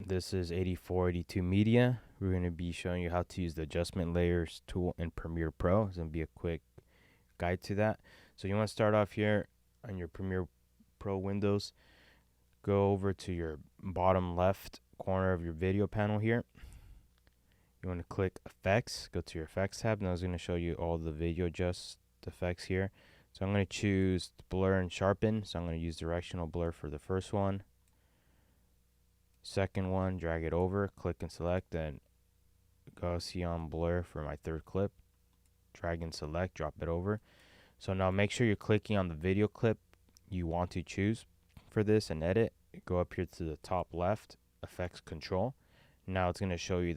This is 8482 Media. We're going to be showing you how to use the adjustment layers tool in Premiere Pro. It's going to be a quick guide to that. So you want to start off here on your Premiere Pro windows. Go over to your bottom left corner of your video panel here. You want to click Effects. Go to your Effects tab. Now it's going to show you all the video adjust effects here. So I'm going to choose Blur and Sharpen. So I'm going to use Directional Blur for the first one. Second one, drag it over, click and select, and Gaussian blur for my third clip. Drag and select, drop it over. So now make sure you're clicking on the video clip you want to choose for this and edit. Go up here to the top left, Effects Control. Now it's going to show you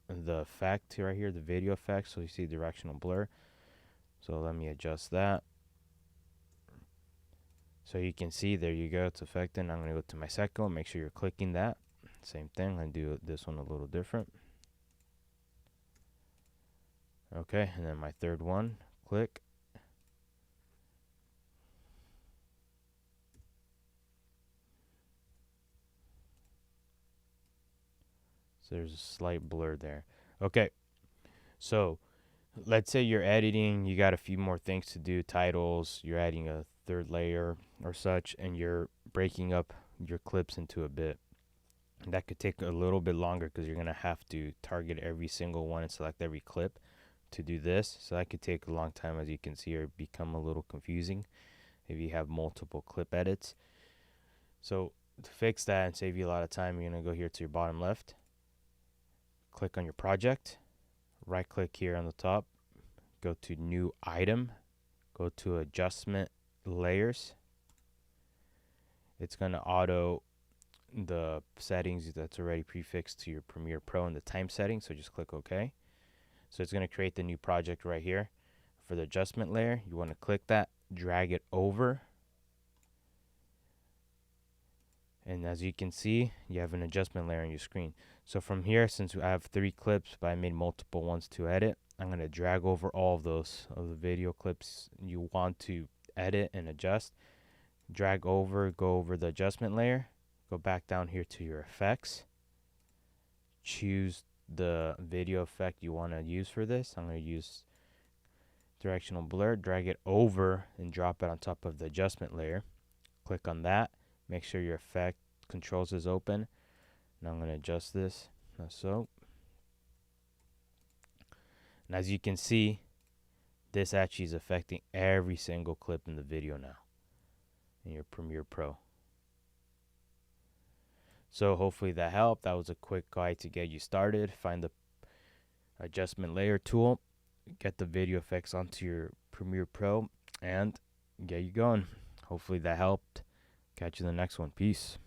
the effect right here, the video effect. So you see directional blur. So let me adjust that. So you can see, there you go, it's affecting. I'm going to go to my second one, make sure you're clicking that. Same thing, I'm going to do this one a little different. Okay, and then my third one, click. So there's a slight blur there. Okay, so let's say you're editing, you got a few more things to do, titles, you're adding a third layer or such, and you're breaking up your clips into a bit. That could take a little bit longer because you're going to have to target every single one and select every clip to do this. So that could take a long time, as you can see, or become a little confusing if you have multiple clip edits. So to fix that and save you a lot of time, you're going to go here to your bottom left, click on your project, right click here on the top, go to New Item, go to Adjustment Layers. It's going to auto the settings that's already prefixed to your Premiere Pro and the time setting, so just click OK. So it's going to create the new project right here. For the adjustment layer, you want to click that, drag it over, and as you can see, you have an adjustment layer on your screen. So from here, since I have 3 clips but I made multiple ones to edit, I'm going to drag over all of those of the video clips you want to edit and adjust. Drag over, go over the adjustment layer, go back down here to your effects, choose the video effect you want to use for this. I'm going to use directional blur, drag it over and drop it on top of the adjustment layer. Click on that, make sure your effect controls is open. Now I'm going to adjust this, so. And as you can see, this actually is affecting every single clip in the video now in your Premiere Pro. So hopefully that helped. That was a quick guide to get you started. Find the adjustment layer tool, get the video effects onto your Premiere Pro, and get you going. Hopefully that helped. Catch you in the next one. Peace.